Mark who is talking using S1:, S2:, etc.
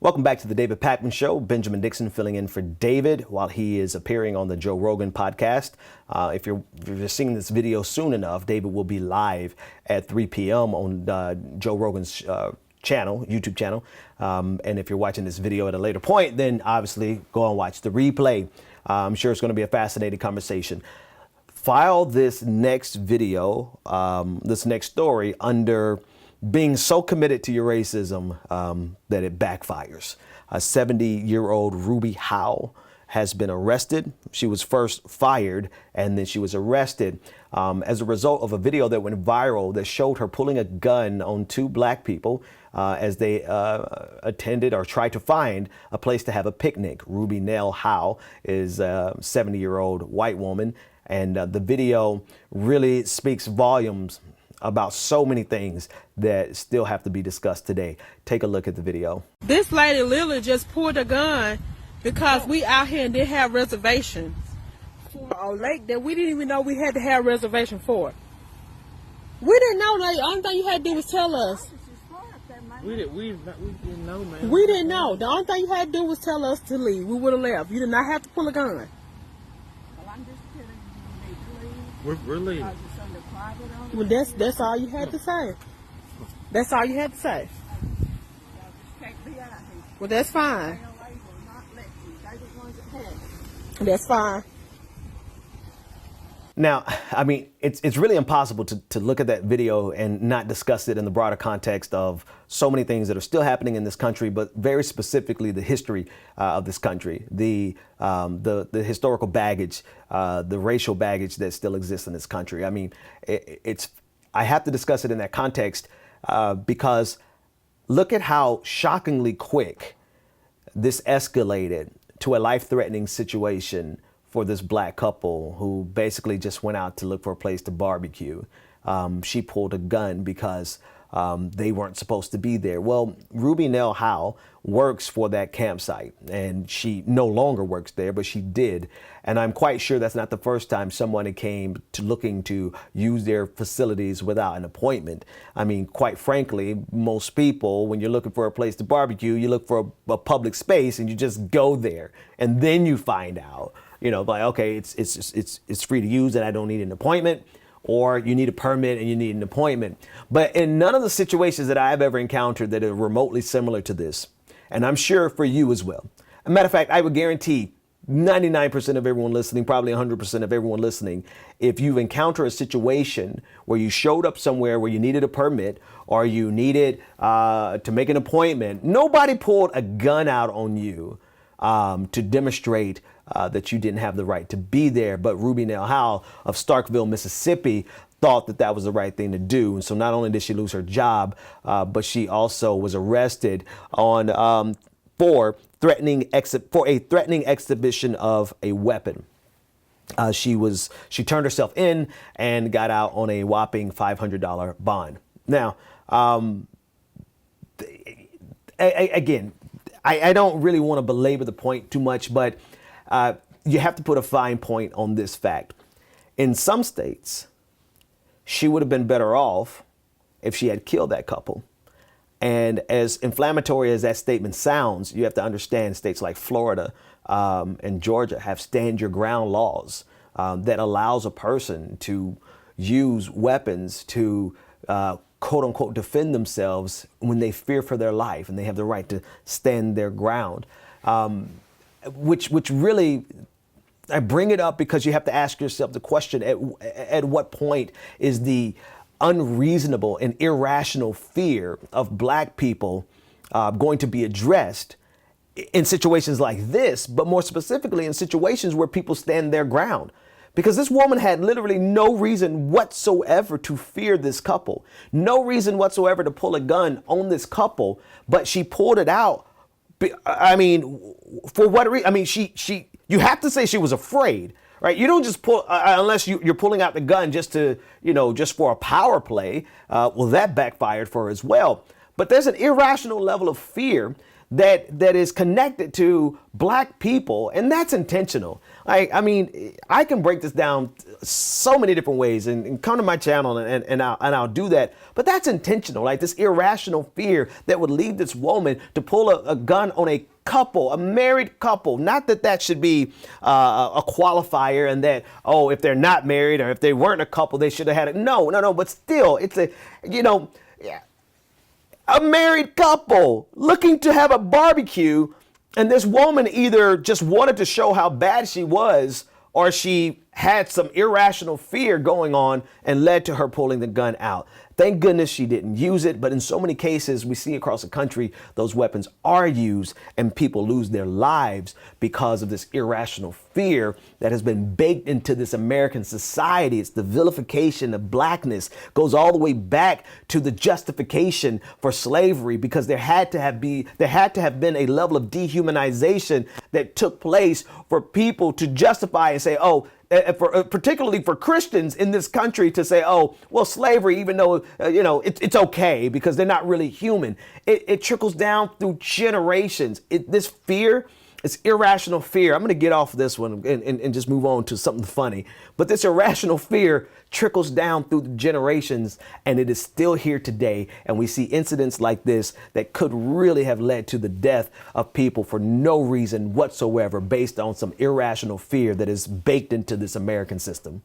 S1: Welcome back to the David Pakman Show. Benjamin Dixon filling in for David while he is appearing on the Joe Rogan podcast. If you're seeing this video soon enough, David will be live at 3 p.m. on Joe Rogan's YouTube channel. And if you're watching this video at a later point, then obviously go and watch the replay. I'm sure it's going to be a fascinating conversation. File this next video, this next story under being so committed to your racism that it backfires. A 70-year-old Ruby Howell has been arrested. She was first fired and then she was arrested as a result of a video that went viral that showed her pulling a gun on two black people as they attended or tried to find a place to have a picnic. Ruby Howell is a 70-year-old white woman, and the video really speaks volumes about so many things that still have to be discussed today. Take a look at the video.
S2: This lady literally just pulled a gun because we out here and didn't have reservations for a lake that we didn't even know we had to have reservation for. We didn't know. Like, the only thing you had to do was tell us.
S3: We didn't know, man.
S2: We didn't know. The only thing you had to do was tell us to leave. We would have left. You did not have to pull a gun.
S4: Well, I'm just telling you, you need to leave.
S3: We're leaving.
S4: Because it's under private ownership.
S2: Well, that's all you had to say. That's all you had to say.
S4: Y'all just can't be out here.
S2: Well, that's fine.
S4: LA will not let you. They're the ones that have it.
S2: That's fine.
S1: Now, I mean, it's really impossible to look at that video and not discuss it in the broader context of so many things that are still happening in this country, but very specifically the history of this country, the historical baggage, the racial baggage that still exists in this country. I mean, I have to discuss it in that context because look at how shockingly quick this escalated to a life-threatening situation for this black couple who basically just went out to look for a place to barbecue. She pulled a gun because they weren't supposed to be there. Well, Ruby Howell works for that campsite, and she no longer works there, but she did. And I'm quite sure that's not the first time someone came to looking to use their facilities without an appointment. I mean, quite frankly, most people, when you're looking for a place to barbecue, you look for a public space and you just go there, and then you find out, you know, like, okay, it's free to use and I don't need an appointment, or you need a permit and you need an appointment. But in none of the situations that I've ever encountered that are remotely similar to this, and I'm sure for you as well. As a matter of fact, I would guarantee 99% of everyone listening, probably 100% of everyone listening, if you encounter a situation where you showed up somewhere where you needed a permit or you needed to make an appointment, nobody pulled a gun out on you to demonstrate that you didn't have the right to be there. But Ruby Howell of Starkville, Mississippi, thought that that was the right thing to do. And so not only did she lose her job, but she also was arrested on for a threatening exhibition of a weapon. She turned herself in and got out on a whopping $500 bond. Now, again, I don't really want to belabor the point too much, but you have to put a fine point on this fact. In some states, she would have been better off if she had killed that couple. And as inflammatory as that statement sounds, you have to understand states like Florida and Georgia have stand your ground laws that allows a person to use weapons to quote unquote defend themselves when they fear for their life, and they have the right to stand their ground. Which really, I bring it up because you have to ask yourself the question, at what point is the unreasonable and irrational fear of black people going to be addressed in situations like this, but more specifically in situations where people stand their ground? Because this woman had literally no reason whatsoever to fear this couple, no reason whatsoever to pull a gun on this couple, but she pulled it out. I mean, for what reason? I mean, you have to say she was afraid, right? You don't just pull, unless you're pulling out the gun just to, just for a power play. Well, that backfired for her as well. But there's an irrational level of fear that is connected to black people, and that's intentional. I mean, I can break this down so many different ways, and come to my channel and I'll do that. But that's intentional, like this irrational fear that would lead this woman to pull a gun on a couple, a married couple. Not that that should be a qualifier, and that, oh, if they're not married or if they weren't a couple, they should have had it. No. But still, it's a married couple looking to have a barbecue, and this woman either just wanted to show how bad she was, or she had some irrational fear going on and led to her pulling the gun out. Thank goodness she didn't use it, but in so many cases we see across the country, those weapons are used and people lose their lives because of this irrational fear that has been baked into this American society. It's the vilification of blackness, goes all the way back to the justification for slavery, because there had to have been a level of dehumanization that took place for people to justify and say, oh, particularly for Christians in this country to say, oh, well, slavery, even though, it's okay because they're not really human. It trickles down through generations. This fear, it's irrational fear. I'm going to get off this one and just move on to something funny. But this irrational fear trickles down through the generations, and it is still here today. And we see incidents like this that could really have led to the death of people for no reason whatsoever, based on some irrational fear that is baked into this American system.